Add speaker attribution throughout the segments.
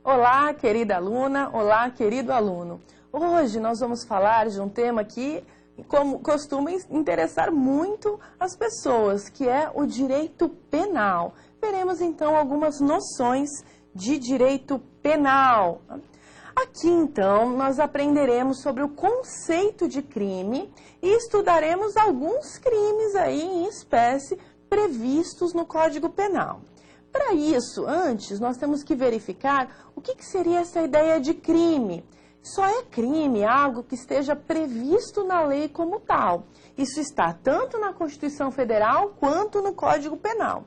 Speaker 1: Olá, querida aluna, olá, querido aluno. Hoje nós vamos falar de um tema que costuma interessar muito as pessoas, que é o direito penal. Veremos então algumas noções de direito penal. Aqui então nós aprenderemos sobre o conceito de crime e estudaremos alguns crimes aí em espécie previstos no Código Penal. Para isso, antes, nós temos que verificar o que seria essa ideia de crime. Só é crime algo que esteja previsto na lei como tal. Isso está tanto na Constituição Federal quanto no Código Penal.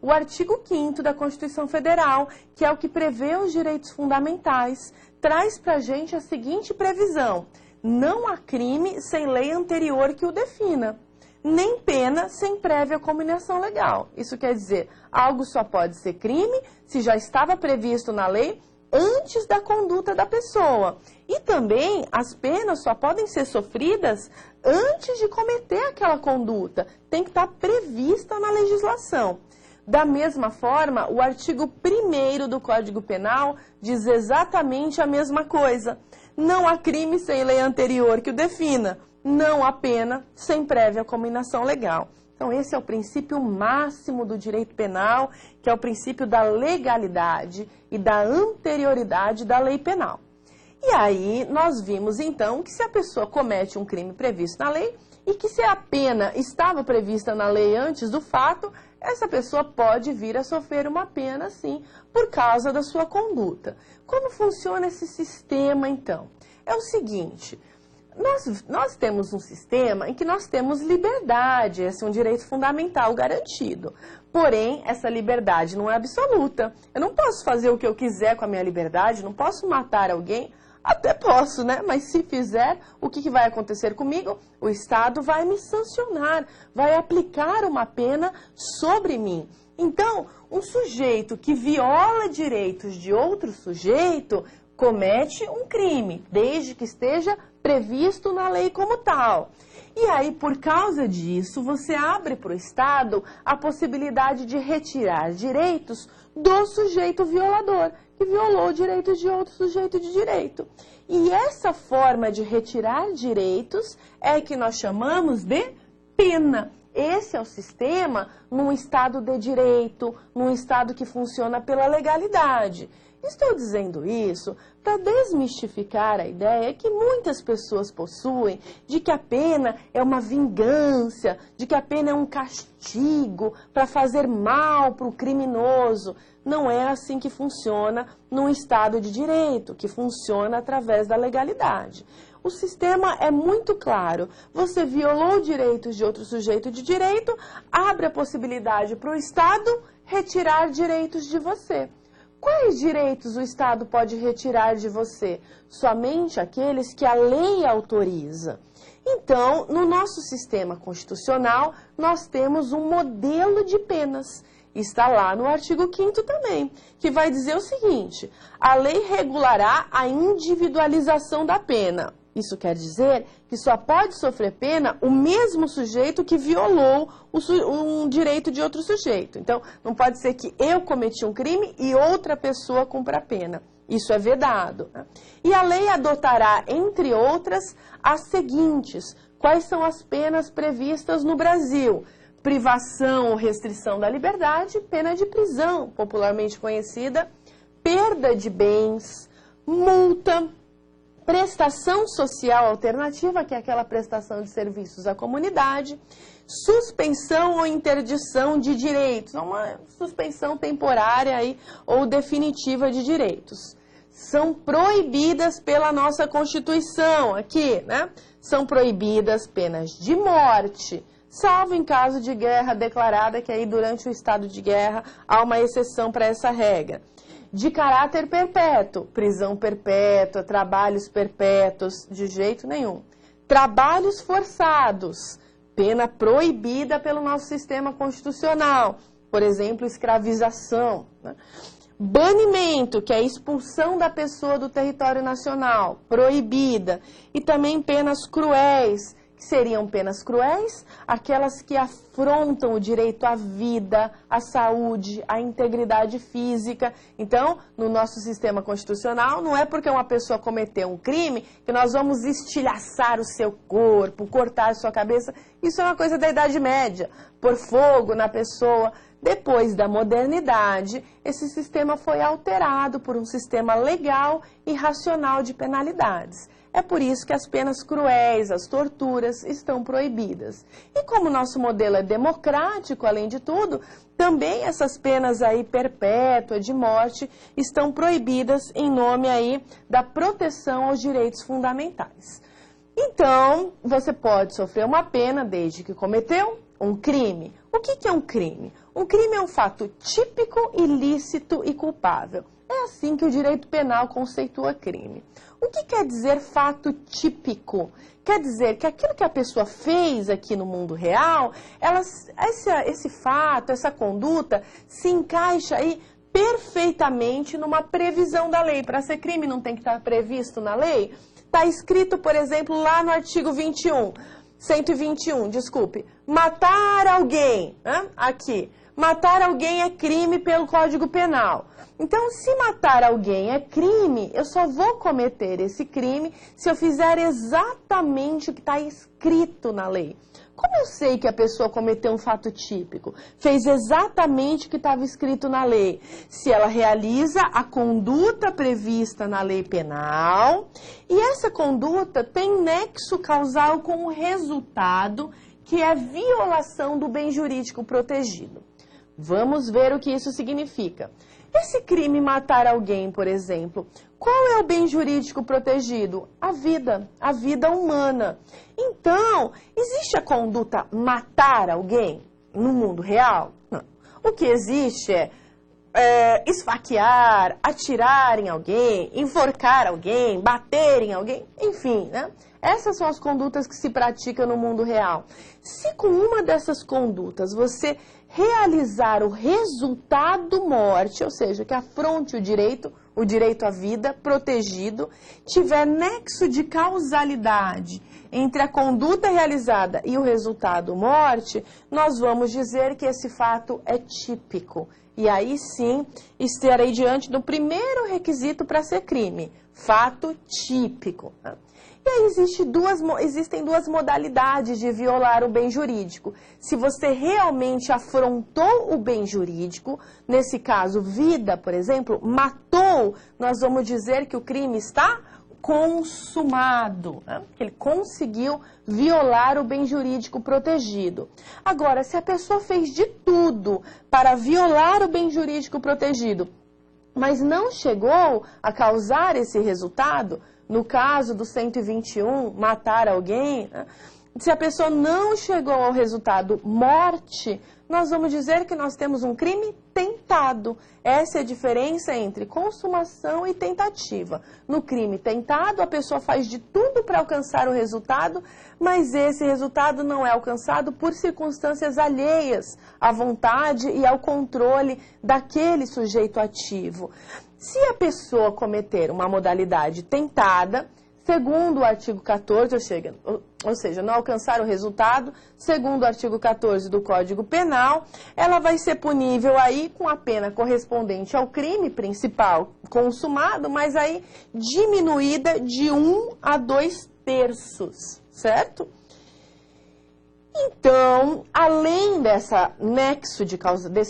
Speaker 1: O artigo 5º da Constituição Federal, que é o que prevê os direitos fundamentais, traz para a gente a seguinte previsão: não há crime sem lei anterior que o defina, nem pena sem prévia cominação legal. Isso quer dizer, algo só pode ser crime se já estava previsto na lei antes da conduta da pessoa. E também as penas só podem ser sofridas antes de cometer aquela conduta. Tem que estar prevista na legislação. Da mesma forma, o artigo 1º do Código Penal diz exatamente a mesma coisa. Não há crime sem lei anterior que o defina. Não há pena sem prévia cominação legal. Então, esse é o princípio máximo do direito penal, que é o princípio da legalidade e da anterioridade da lei penal. E aí, nós vimos, então, que se a pessoa comete um crime previsto na lei e que se a pena estava prevista na lei antes do fato, essa pessoa pode vir a sofrer uma pena, sim, por causa da sua conduta. Como funciona esse sistema, então? É o seguinte: nós temos um sistema em que nós temos liberdade, esse é um direito fundamental garantido. Porém, essa liberdade não é absoluta. Eu não posso fazer o que eu quiser com a minha liberdade, não posso matar alguém. Até posso, né? Mas se fizer, o que vai acontecer comigo? O Estado vai me sancionar, vai aplicar uma pena sobre mim. Então, um sujeito que viola direitos de outro sujeito comete um crime, desde que esteja previsto na lei como tal. E aí, por causa disso, você abre para o Estado a possibilidade de retirar direitos do sujeito violador, que violou direitos de outro sujeito de direito. E essa forma de retirar direitos é que nós chamamos de pena. Esse é o sistema num Estado de direito, num Estado que funciona pela legalidade. Estou dizendo isso para desmistificar a ideia que muitas pessoas possuem de que a pena é uma vingança, de que a pena é um castigo para fazer mal para o criminoso. Não é assim que funciona num Estado de direito, que funciona através da legalidade. O sistema é muito claro. Você violou direitos de outro sujeito de direito, abre a possibilidade para o Estado retirar direitos de você. Quais direitos o Estado pode retirar de você? Somente aqueles que a lei autoriza. Então, no nosso sistema constitucional, nós temos um modelo de penas. Está lá no artigo 5º também, que vai dizer o seguinte: a lei regulará a individualização da pena. Isso quer dizer que só pode sofrer pena o mesmo sujeito que violou um direito de outro sujeito. Então, não pode ser que eu cometi um crime e outra pessoa cumpra a pena. Isso é vedado. E a lei adotará, entre outras, as seguintes: quais são as penas previstas no Brasil? Privação ou restrição da liberdade, pena de prisão, popularmente conhecida, perda de bens, multa, prestação social alternativa, que é aquela prestação de serviços à comunidade, suspensão ou interdição de direitos, uma suspensão temporária aí, ou definitiva de direitos. São proibidas pela nossa Constituição, aqui, né? São proibidas penas de morte, salvo em caso de guerra declarada, que aí durante o estado de guerra há uma exceção para essa regra. De caráter perpétuo, prisão perpétua, trabalhos perpétuos, de jeito nenhum. Trabalhos forçados, pena proibida pelo nosso sistema constitucional, por exemplo, escravização, né? Banimento, que é a expulsão da pessoa do território nacional, proibida. E também penas cruéis, que seriam penas cruéis, aquelas que afrontam o direito à vida, à saúde, à integridade física. Então, no nosso sistema constitucional, não é porque uma pessoa cometeu um crime que nós vamos estilhaçar o seu corpo, cortar a sua cabeça. Isso é uma coisa da Idade Média, pôr fogo na pessoa. Depois da modernidade, esse sistema foi alterado por um sistema legal e racional de penalidades. É por isso que as penas cruéis, as torturas, estão proibidas. E como o nosso modelo é democrático, além de tudo, também essas penas aí perpétua, de morte, estão proibidas em nome aí da proteção aos direitos fundamentais. Então, você pode sofrer uma pena desde que cometeu um crime. O que é um crime? Um crime é um fato típico, ilícito e culpável. É assim que o direito penal conceitua crime. O que quer dizer fato típico? Quer dizer que aquilo que a pessoa fez aqui no mundo real, esse fato, essa conduta, se encaixa aí perfeitamente numa previsão da lei. Para ser crime não tem que estar previsto na lei? Está escrito, por exemplo, lá no artigo 121, desculpe, matar alguém, aqui. Matar alguém é crime pelo Código Penal. Então, se matar alguém é crime, eu só vou cometer esse crime se eu fizer exatamente o que está escrito na lei. Como eu sei que a pessoa cometeu um fato típico? Fez exatamente o que estava escrito na lei. Se ela realiza a conduta prevista na lei penal, e essa conduta tem nexo causal com o resultado, que é a violação do bem jurídico protegido. Vamos ver o que isso significa. Esse crime matar alguém, por exemplo, qual é o bem jurídico protegido? A vida humana. Então, existe a conduta matar alguém no mundo real? Não. O que existe é esfaquear, atirar em alguém, enforcar alguém, bater em alguém, enfim, né? Essas são as condutas que se praticam no mundo real. Se com uma dessas condutas você realizar o resultado morte, ou seja, que afronte o direito à vida protegido, tiver nexo de causalidade entre a conduta realizada e o resultado morte, nós vamos dizer que esse fato é típico. E aí sim, estarei diante do primeiro requisito para ser crime, fato típico. E aí existem duas modalidades de violar o bem jurídico. Se você realmente afrontou o bem jurídico, nesse caso, vida, por exemplo, matou, nós vamos dizer que o crime está consumado, né? Que ele conseguiu violar o bem jurídico protegido. Agora, se a pessoa fez de tudo para violar o bem jurídico protegido, mas não chegou a causar esse resultado, no caso do 121, matar alguém, né? Se a pessoa não chegou ao resultado morte, nós vamos dizer que nós temos um crime tentado. Essa é a diferença entre consumação e tentativa. No crime tentado, a pessoa faz de tudo para alcançar o resultado, mas esse resultado não é alcançado por circunstâncias alheias à vontade e ao controle daquele sujeito ativo. Se a pessoa cometer uma modalidade tentada, segundo o artigo 14, ou seja, não alcançar o resultado, segundo o artigo 14 do Código Penal, ela vai ser punível aí com a pena correspondente ao crime principal consumado, mas aí diminuída de 1 a 2/3, certo? Então, além desse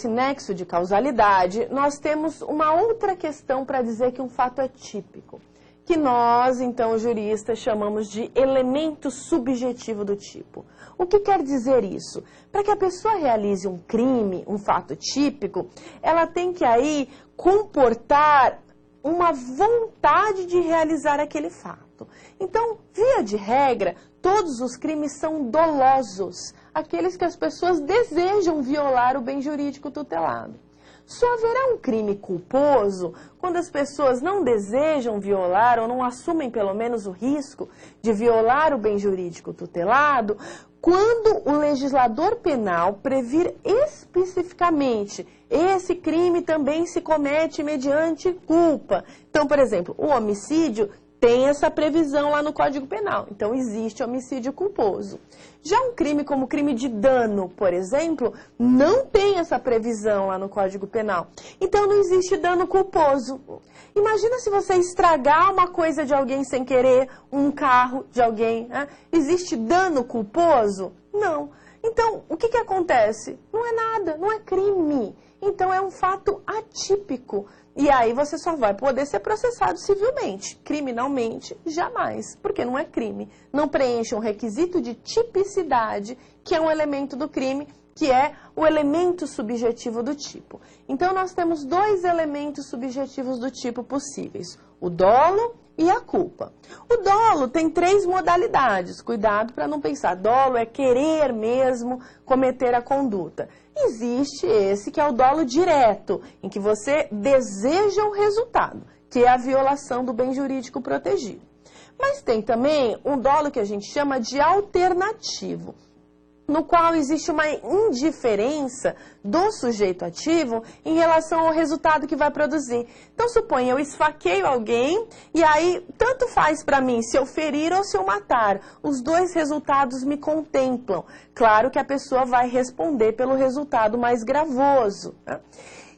Speaker 1: nexo de causalidade, nós temos uma outra questão para dizer que um fato é típico, que nós, então, juristas, chamamos de elemento subjetivo do tipo. O que quer dizer isso? Para que a pessoa realize um crime, um fato típico, ela tem que aí comportar uma vontade de realizar aquele fato. Então, via de regra, todos os crimes são dolosos, aqueles que as pessoas desejam violar o bem jurídico tutelado. Só haverá um crime culposo quando as pessoas não desejam violar ou não assumem pelo menos o risco de violar o bem jurídico tutelado, quando o legislador penal previr especificamente esse crime também se comete mediante culpa. Então, por exemplo, o homicídio Tem essa previsão lá no Código Penal. Então, existe homicídio culposo. Já um crime como crime de dano, por exemplo, não tem essa previsão lá no Código Penal. Então, não existe dano culposo. Imagina se você estragar uma coisa de alguém sem querer, um carro de alguém. Né? Existe dano culposo? Não. Então, o que acontece? Não é nada, não é crime. Então, é um fato atípico. E aí você só vai poder ser processado civilmente. Criminalmente, jamais, porque não é crime. Não preenche um requisito de tipicidade, que é um elemento do crime, que é o elemento subjetivo do tipo. Então, nós temos dois elementos subjetivos do tipo possíveis: o dolo e a culpa. O dolo tem 3 modalidades. Cuidado para não pensar, dolo é querer mesmo cometer a conduta. Existe esse que é o dolo direto, em que você deseja o resultado, que é a violação do bem jurídico protegido. Mas tem também um dolo que a gente chama de alternativo, no qual existe uma indiferença do sujeito ativo em relação ao resultado que vai produzir. Então, suponha, eu esfaqueio alguém e aí tanto faz para mim se eu ferir ou se eu matar. Os dois resultados me contemplam. Claro que a pessoa vai responder pelo resultado mais gravoso, né?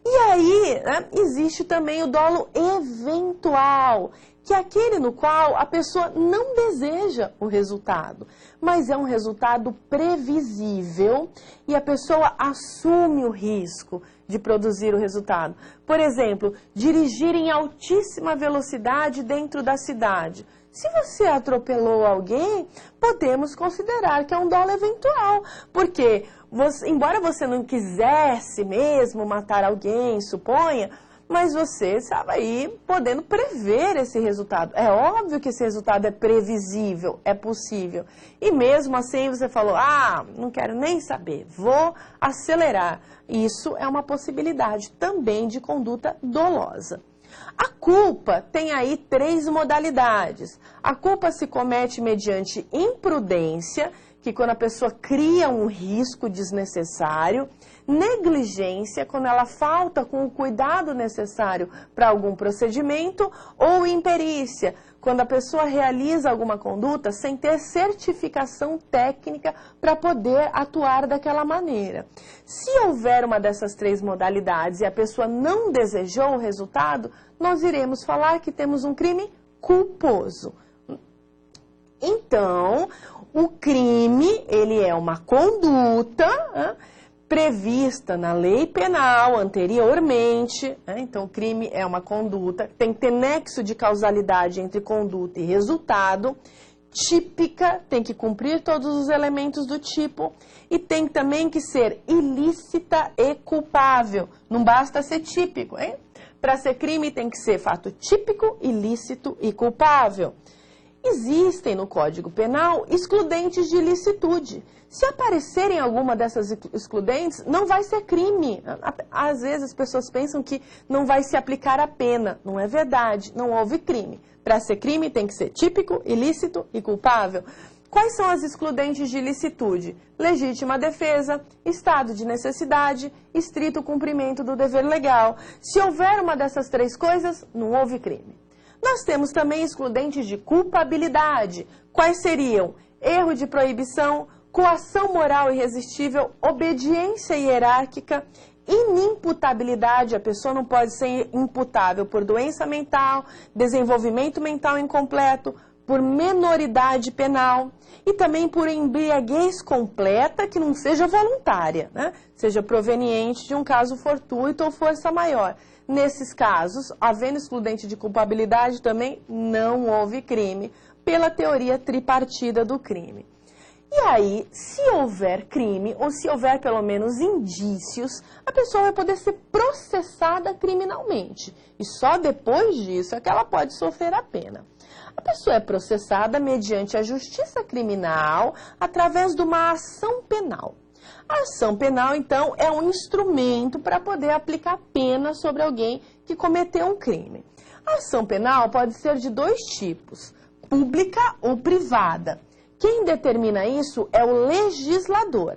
Speaker 1: E aí, né, existe também o dolo eventual, que é aquele no qual a pessoa não deseja o resultado, mas é um resultado previsível e a pessoa assume o risco de produzir o resultado. Por exemplo, dirigir em altíssima velocidade dentro da cidade. Se você atropelou alguém, podemos considerar que é um dolo eventual, porque embora você não quisesse mesmo matar alguém, suponha, mas você estava aí podendo prever esse resultado. É óbvio que esse resultado é previsível, é possível. E mesmo assim você falou, não quero nem saber, vou acelerar. Isso é uma possibilidade também de conduta dolosa. A culpa tem aí 3 modalidades. A culpa se comete mediante imprudência, que quando a pessoa cria um risco desnecessário, negligência, quando ela falta com o cuidado necessário para algum procedimento, ou imperícia, quando a pessoa realiza alguma conduta sem ter certificação técnica para poder atuar daquela maneira. Se houver uma dessas 3 modalidades e a pessoa não desejou o resultado, nós iremos falar que temos um crime culposo. Então, o crime, ele é uma conduta prevista na lei penal anteriormente, então o crime é uma conduta, tem que ter nexo de causalidade entre conduta e resultado, típica, tem que cumprir todos os elementos do tipo, e tem também que ser ilícita e culpável, não basta ser típico, hein? Para ser crime tem que ser fato típico, ilícito e culpável. Existem no Código Penal excludentes de ilicitude. Se aparecerem alguma dessas excludentes, não vai ser crime. Às vezes as pessoas pensam que não vai se aplicar a pena. Não é verdade, não houve crime. Para ser crime tem que ser típico, ilícito e culpável. Quais são as excludentes de ilicitude? Legítima defesa, estado de necessidade, estrito cumprimento do dever legal. Se houver uma dessas 3 coisas, não houve crime. Nós temos também excludentes de culpabilidade. Quais seriam? Erro de proibição, coação moral irresistível, obediência hierárquica, inimputabilidade. A pessoa não pode ser imputável por doença mental, desenvolvimento mental incompleto, por menoridade penal e também por embriaguez completa que não seja voluntária, né? Seja proveniente de um caso fortuito ou força maior. Nesses casos, havendo excludente de culpabilidade, também não houve crime, pela teoria tripartida do crime. E aí, se houver crime, ou se houver pelo menos indícios, a pessoa vai poder ser processada criminalmente. E só depois disso é que ela pode sofrer a pena. A pessoa é processada mediante a justiça criminal através de uma ação penal. A ação penal, então, é um instrumento para poder aplicar pena sobre alguém que cometeu um crime. A ação penal pode ser de 2 tipos, pública ou privada. Quem determina isso é o legislador.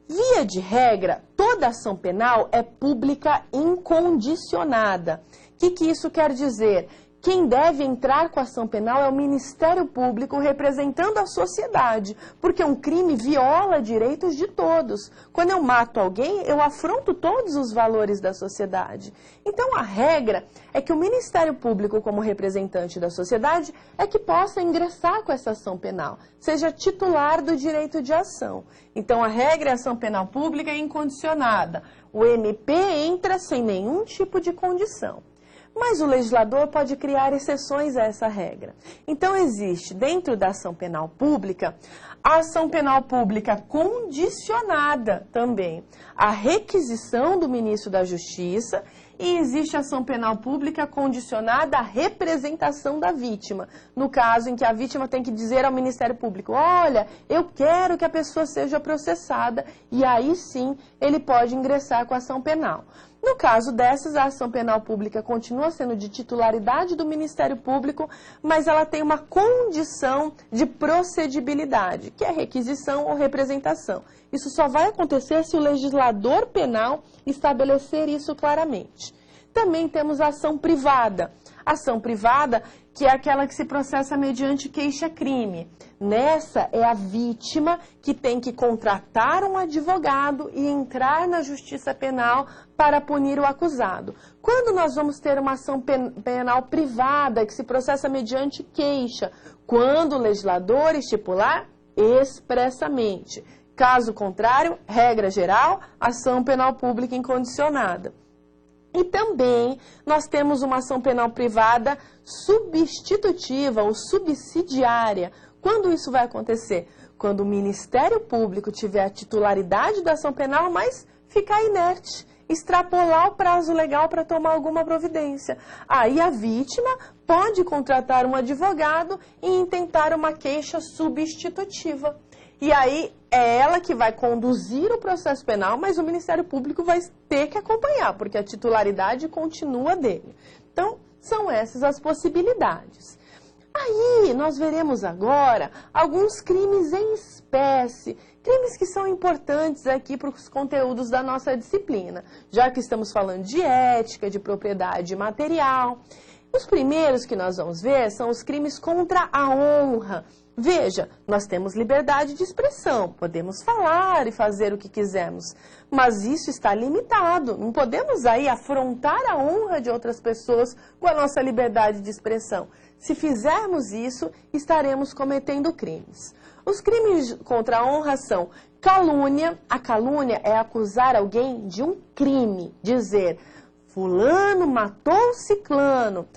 Speaker 1: Via de regra, toda ação penal é pública incondicionada. O que isso quer dizer? Quem deve entrar com a ação penal é o Ministério Público representando a sociedade, porque um crime viola direitos de todos. Quando eu mato alguém, eu afronto todos os valores da sociedade. Então, a regra é que o Ministério Público, como representante da sociedade, é que possa ingressar com essa ação penal, seja titular do direito de ação. Então, a regra é a ação penal pública incondicionada. O MP entra sem nenhum tipo de condição. Mas o legislador pode criar exceções a essa regra. Então, existe, dentro da ação penal pública, a ação penal pública condicionada também à requisição do ministro da Justiça e existe a ação penal pública condicionada à representação da vítima. No caso em que a vítima tem que dizer ao Ministério Público, olha, eu quero que a pessoa seja processada, e aí sim ele pode ingressar com a ação penal. No caso dessas, a ação penal pública continua sendo de titularidade do Ministério Público, mas ela tem uma condição de procedibilidade, que é requisição ou representação. Isso só vai acontecer se o legislador penal estabelecer isso claramente. Também temos a ação privada. Ação privada, que é aquela que se processa mediante queixa-crime. Nessa é a vítima que tem que contratar um advogado e entrar na justiça penal para punir o acusado. Quando nós vamos ter uma ação penal privada que se processa mediante queixa? Quando o legislador estipular expressamente. Caso contrário, regra geral, ação penal pública incondicionada. E também nós temos uma ação penal privada substitutiva ou subsidiária. Quando isso vai acontecer? Quando o Ministério Público tiver a titularidade da ação penal, mas ficar inerte, extrapolar o prazo legal para tomar alguma providência. Aí a vítima pode contratar um advogado e intentar uma queixa substitutiva. E aí é ela que vai conduzir o processo penal, mas o Ministério Público vai ter que acompanhar, porque a titularidade continua dele. Então, são essas as possibilidades. Aí, nós veremos agora alguns crimes em espécie, crimes que são importantes aqui para os conteúdos da nossa disciplina, já que estamos falando de ética, de propriedade material. Os primeiros que nós vamos ver são os crimes contra a honra. Veja, nós temos liberdade de expressão, podemos falar e fazer o que quisermos, mas isso está limitado. Não podemos aí afrontar a honra de outras pessoas com a nossa liberdade de expressão. Se fizermos isso, estaremos cometendo crimes. Os crimes contra a honra são calúnia. A calúnia é acusar alguém de um crime, dizer, fulano matou ciclano.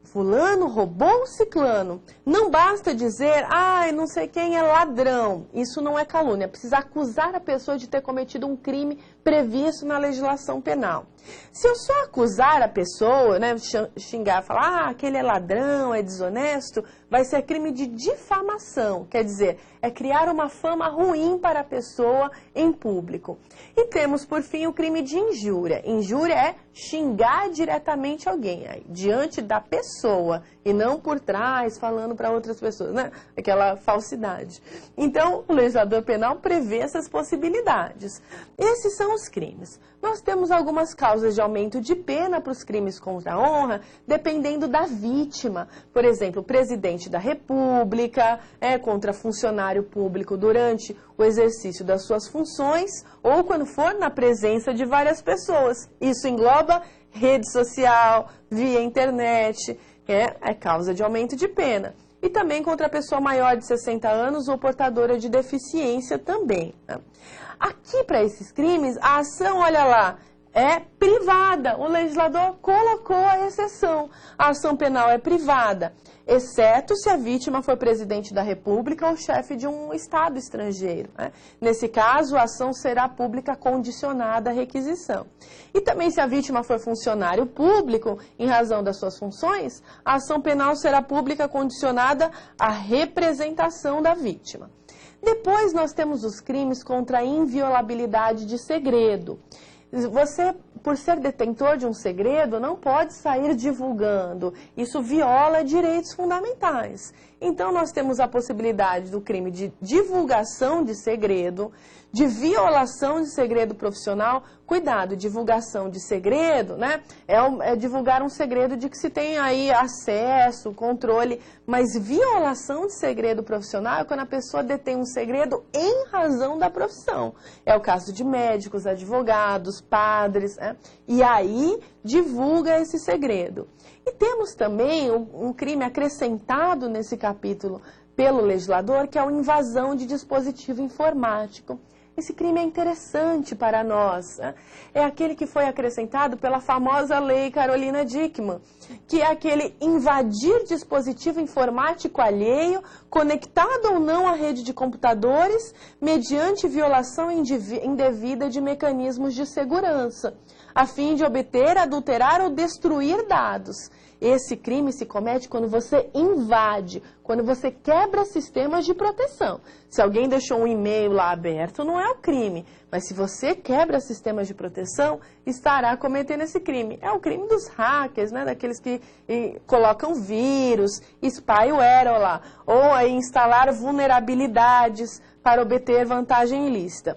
Speaker 1: Fulano roubou o ciclano. Não basta dizer, não sei quem é ladrão. Isso não é calúnia. Precisa acusar a pessoa de ter cometido um crime previsto na legislação penal. Se eu só acusar a pessoa, né, xingar, falar, aquele é ladrão, é desonesto, vai ser crime de difamação. Quer dizer, é criar uma fama ruim para a pessoa em público. E temos, por fim, o crime de injúria. Injúria é xingar diretamente alguém, diante da pessoa, e não por trás, falando para outras pessoas, né? Aquela falsidade. Então, o legislador penal prevê essas possibilidades. Esses são os crimes. Nós temos algumas causas de aumento de pena para os crimes contra a honra, dependendo da vítima. Por exemplo, o presidente da República, contra funcionário público durante o exercício das suas funções, ou quando for na presença de várias pessoas. Isso engloba rede social, via internet, é causa de aumento de pena. E também contra a pessoa maior de 60 anos ou portadora de deficiência também. Né? Aqui, para esses crimes, a ação, olha lá, é privada. O legislador colocou a exceção. A ação penal é privada, exceto se a vítima for presidente da República ou chefe de um Estado estrangeiro. Né? Nesse caso, a ação será pública condicionada à requisição. E também se a vítima for funcionário público, em razão das suas funções, a ação penal será pública condicionada à representação da vítima. Depois nós temos os crimes contra a inviolabilidade de segredo. Você, por ser detentor de um segredo, não pode sair divulgando. Isso viola direitos fundamentais. Então, nós temos a possibilidade do crime de divulgação de segredo, de violação de segredo profissional. Cuidado, divulgação de segredo, né? É divulgar um segredo de que se tem aí acesso, controle, mas violação de segredo profissional é quando a pessoa detém um segredo em razão da profissão. É o caso de médicos, advogados, padres, né? E aí divulga esse segredo. E temos também um crime acrescentado nesse capítulo pelo legislador, que é a invasão de dispositivo informático. Esse crime é interessante para nós, né? É aquele que foi acrescentado pela famosa lei Carolina Dickmann, que é aquele invadir dispositivo informático alheio, conectado ou não à rede de computadores, mediante violação indevida de mecanismos de segurança, a fim de obter, adulterar ou destruir dados. Esse crime se comete quando você invade, quando você quebra sistemas de proteção. Se alguém deixou um e-mail lá aberto, não é o crime. Mas se você quebra sistemas de proteção, estará cometendo esse crime. É o crime dos hackers, né? Daqueles que colocam vírus, spyware lá, ou aí instalar vulnerabilidades para obter vantagem ilícita.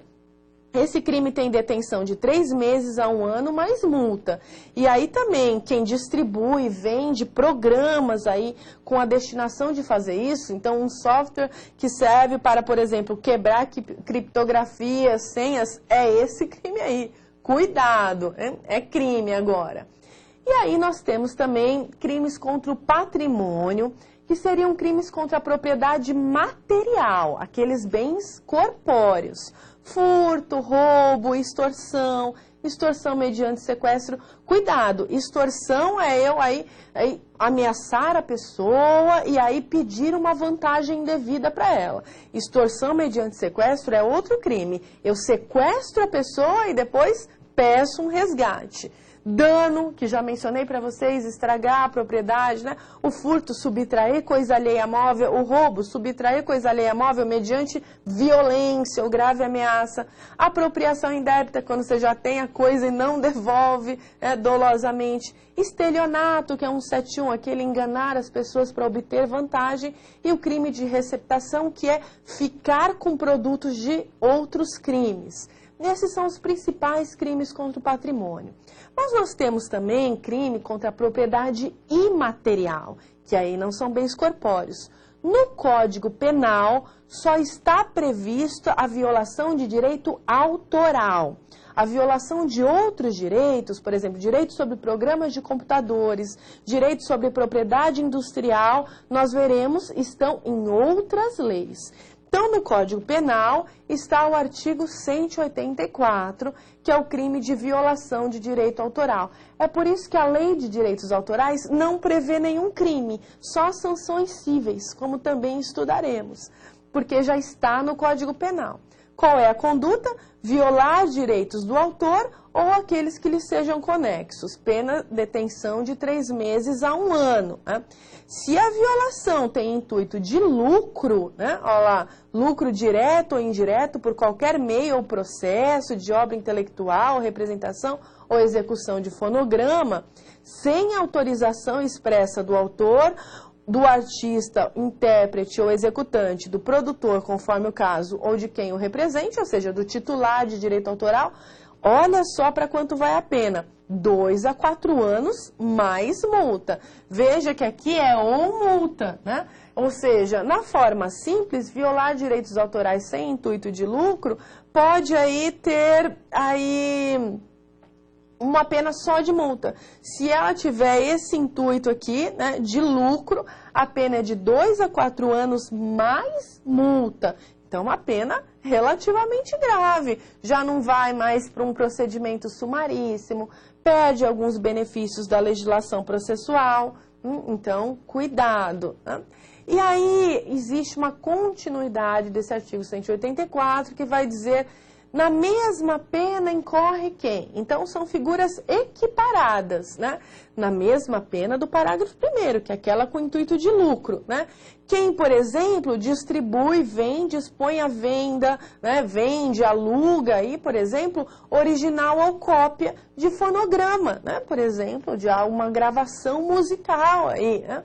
Speaker 1: Esse crime tem detenção de 3 meses a 1 ano, mais multa. E aí também, quem distribui, vende programas aí com a destinação de fazer isso, então um software que serve para, por exemplo, quebrar criptografias, senhas, é esse crime aí. Cuidado, é crime agora. E aí nós temos também crimes contra o patrimônio, que seriam crimes contra a propriedade material, aqueles bens corpóreos. Furto, roubo, extorsão mediante sequestro. Cuidado, extorsão é eu aí ameaçar a pessoa e aí pedir uma vantagem indevida para ela. Extorsão mediante sequestro é outro crime. Eu sequestro a pessoa e depois peço um resgate. Dano, que já mencionei para vocês, estragar a propriedade, né? O furto, subtrair coisa alheia móvel. O roubo, subtrair coisa alheia móvel mediante violência ou grave ameaça. Apropriação indébita, quando você já tem a coisa e não devolve dolosamente. Estelionato, que é 171, aquele enganar as pessoas para obter vantagem. E o crime de receptação, que é ficar com produtos de outros crimes. Esses são os principais crimes contra o patrimônio. Mas nós temos também crime contra a propriedade imaterial, que aí não são bens corpóreos. No Código Penal só está prevista a violação de direito autoral. A violação de outros direitos, por exemplo, direitos sobre programas de computadores, direitos sobre propriedade industrial, nós veremos, estão em outras leis. Então, no Código Penal está o artigo 184, que é o crime de violação de direito autoral. É por isso que a Lei de Direitos Autorais não prevê nenhum crime, só sanções cíveis, como também estudaremos, porque já está no Código Penal. Qual é a conduta? Violar direitos do autor ou aqueles que lhe sejam conexos. Pena detenção de 3 meses a 1 ano. Né? Se a violação tem intuito de lucro, né? Olha lá, lucro direto ou indireto por qualquer meio ou processo de obra intelectual, representação ou execução de fonograma, sem autorização expressa do autor, do artista, intérprete ou executante, do produtor, conforme o caso, ou de quem o represente, ou seja, do titular de direito autoral, olha só para quanto vai a pena. 2 a 4 anos mais multa. Veja que aqui é ou multa, né? Ou seja, na forma simples, violar direitos autorais sem intuito de lucro pode aí ter uma pena só de multa. Se ela tiver esse intuito aqui, né, de lucro, a pena é de 2 a 4 anos mais multa. Então, uma pena relativamente grave. Já não vai mais para um procedimento sumaríssimo, perde alguns benefícios da legislação processual. Então, cuidado. Né? E aí, existe uma continuidade desse artigo 184 que vai dizer: na mesma pena incorre quem? Então, são figuras equiparadas, né? Na mesma pena do parágrafo 1º, que é aquela com intuito de lucro, né? Quem, por exemplo, distribui, vende, expõe à venda, né? Vende, aluga aí, por exemplo, original ou cópia de fonograma, né? Por exemplo, de uma gravação musical aí, né?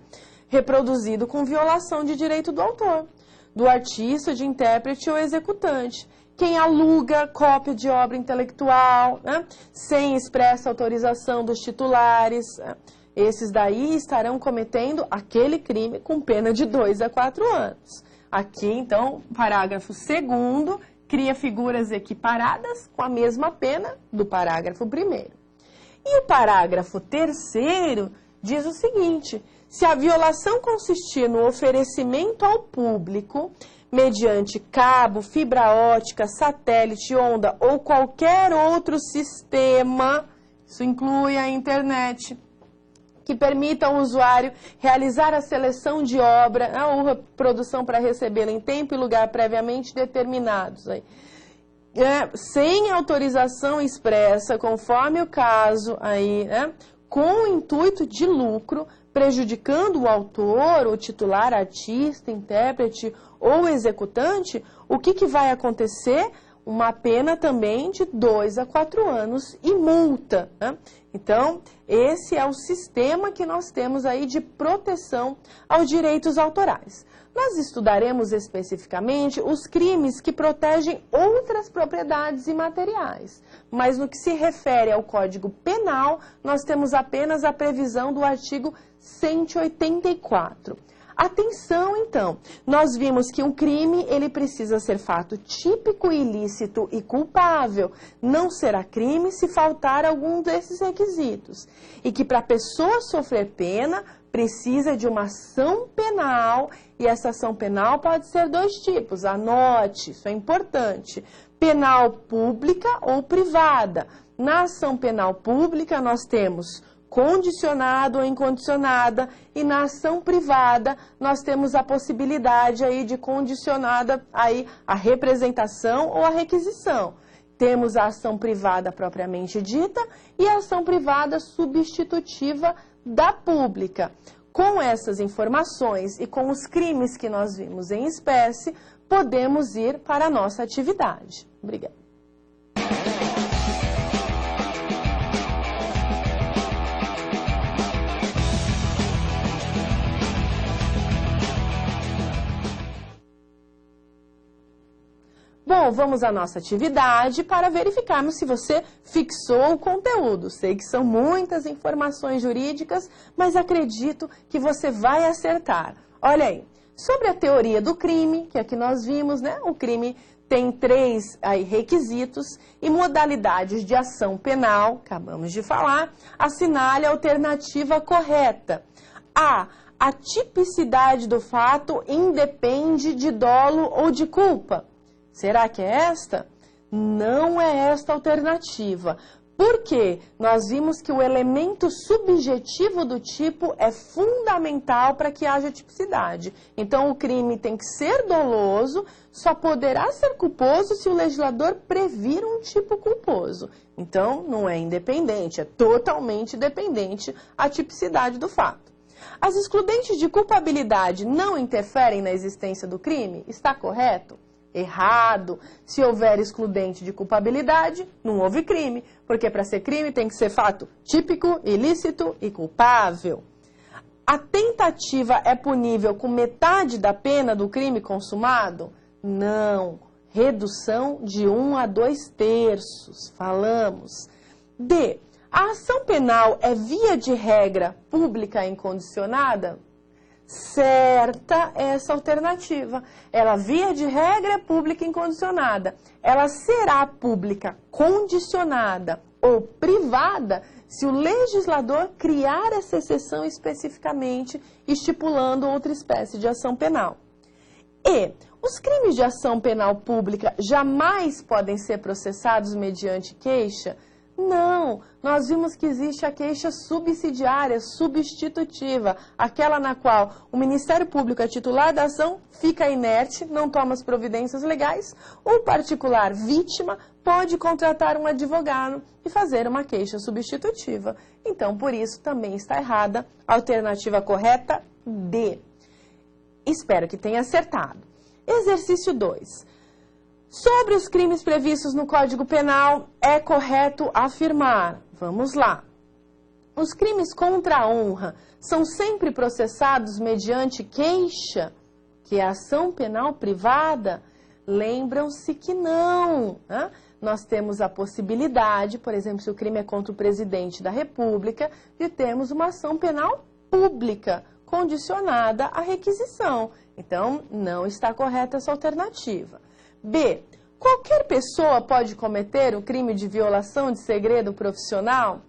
Speaker 1: Reproduzido com violação de direito do autor, do artista, de intérprete ou executante. quem aluga cópia de obra intelectual, né, sem expressa autorização dos titulares, né, esses daí estarão cometendo aquele crime com pena de 2 a 4 anos. Aqui, então, parágrafo 2º cria figuras equiparadas com a mesma pena do parágrafo 1º. E o parágrafo 3º diz o seguinte: se a violação consistir no oferecimento ao público, mediante cabo, fibra ótica, satélite, onda ou qualquer outro sistema, isso inclui a internet, que permita ao usuário realizar a seleção de obra ou reprodução para recebê-la em tempo e lugar previamente determinados, sem autorização expressa, conforme o caso, com o intuito de lucro, prejudicando o autor, o titular, artista, intérprete ou executante, o que vai acontecer? Uma pena também de 2 a 4 anos e multa, né? Então, esse é o sistema que nós temos aí de proteção aos direitos autorais. Nós estudaremos especificamente os crimes que protegem outras propriedades imateriais, mas no que se refere ao Código Penal, nós temos apenas a previsão do artigo 184. Atenção, então, nós vimos que um crime, ele precisa ser fato típico, ilícito e culpável. Não será crime se faltar algum desses requisitos. E que para a pessoa sofrer pena, precisa de uma ação penal, e essa ação penal pode ser 2 tipos, anote, isso é importante, penal pública ou privada. Na ação penal pública, nós temos condicionado ou incondicionada, e na ação privada nós temos a possibilidade aí de condicionada aí a representação ou a requisição. Temos a ação privada propriamente dita e a ação privada substitutiva da pública. Com essas informações e com os crimes que nós vimos em espécie, podemos ir para a nossa atividade. Obrigada. Bom, vamos à nossa atividade para verificarmos se você fixou o conteúdo. Sei que são muitas informações jurídicas, mas acredito que você vai acertar. Olha aí, sobre a teoria do crime, que aqui nós vimos, né? O crime tem 3 requisitos e modalidades de ação penal, acabamos de falar, assinale a alternativa correta. A tipicidade do fato independe de dolo ou de culpa. Será que é esta? Não é esta a alternativa. Por quê? Nós vimos que o elemento subjetivo do tipo é fundamental para que haja tipicidade. Então, o crime tem que ser doloso, só poderá ser culposo se o legislador previr um tipo culposo. Então, não é independente, é totalmente dependente a tipicidade do fato. As excludentes de culpabilidade não interferem na existência do crime? Está correto? Errado. Se houver excludente de culpabilidade, não houve crime, porque para ser crime tem que ser fato típico, ilícito e culpável. A tentativa é punível com metade da pena do crime consumado? Não. Redução de 1 a 2/3. Falamos. D. A ação penal é via de regra pública e incondicionada? Certa essa alternativa. Ela, via de regra, é pública e incondicionada. Ela será pública condicionada ou privada se o legislador criar essa exceção especificamente, estipulando outra espécie de ação penal. E os crimes de ação penal pública jamais podem ser processados mediante queixa? Não, nós vimos que existe a queixa subsidiária, substitutiva, aquela na qual o Ministério Público, a titular da ação, fica inerte, não toma as providências legais, o particular vítima pode contratar um advogado e fazer uma queixa substitutiva. Então, por isso, também está errada a alternativa correta D. Espero que tenha acertado. Exercício 2. Sobre os crimes previstos no Código Penal, é correto afirmar. Vamos lá. Os crimes contra a honra são sempre processados mediante queixa, que é ação penal privada? Lembram-se que não, né? Nós temos a possibilidade, por exemplo, se o crime é contra o presidente da República, de termos uma ação penal pública, condicionada à requisição. Então, não está correta essa alternativa. B. Qualquer pessoa pode cometer o crime de violação de segredo profissional?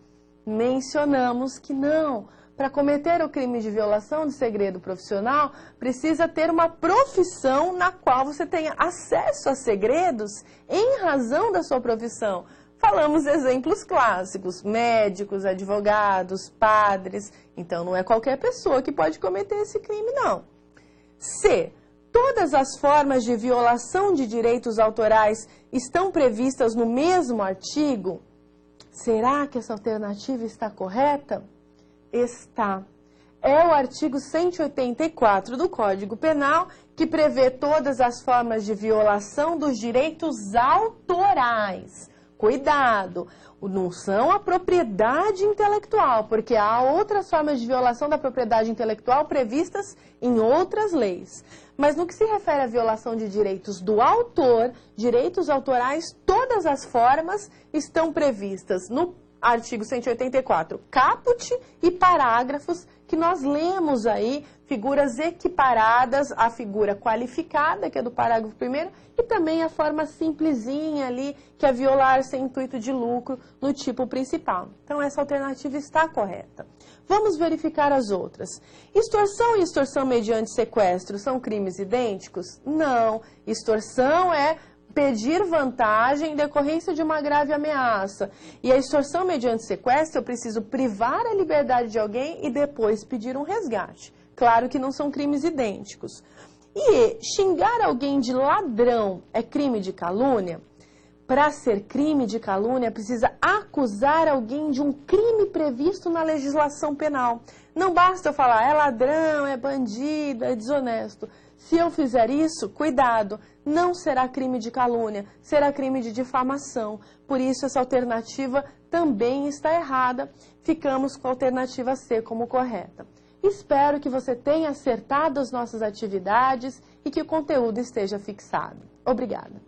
Speaker 1: Mencionamos que não. Para cometer o crime de violação de segredo profissional, precisa ter uma profissão na qual você tenha acesso a segredos em razão da sua profissão. Falamos exemplos clássicos, médicos, advogados, padres. Então, não é qualquer pessoa que pode cometer esse crime, não. C. Todas as formas de violação de direitos autorais estão previstas no mesmo artigo? Será que essa alternativa está correta? Está. É o artigo 184 do Código Penal que prevê todas as formas de violação dos direitos autorais. Cuidado, não são a propriedade intelectual, porque há outras formas de violação da propriedade intelectual previstas em outras leis. Mas no que se refere à violação de direitos do autor, direitos autorais, todas as formas estão previstas no artigo 184, caput e parágrafos, que nós lemos aí, figuras equiparadas à figura qualificada, que é do parágrafo 1º, e também a forma simplesinha ali, que é violar sem intuito de lucro, no tipo principal. Então, essa alternativa está correta. Vamos verificar as outras. Extorsão e extorsão mediante sequestro são crimes idênticos? Não. Extorsão é pedir vantagem em decorrência de uma grave ameaça. E a extorsão mediante sequestro, eu preciso privar a liberdade de alguém e depois pedir um resgate. Claro que não são crimes idênticos. E xingar alguém de ladrão é crime de calúnia? Para ser crime de calúnia, precisa acusar alguém de um crime previsto na legislação penal. Não basta eu falar, é ladrão, é bandido, é desonesto. Se eu fizer isso, cuidado, não será crime de calúnia, será crime de difamação. Por isso, essa alternativa também está errada. Ficamos com a alternativa C como correta. Espero que você tenha acertado as nossas atividades e que o conteúdo esteja fixado. Obrigada.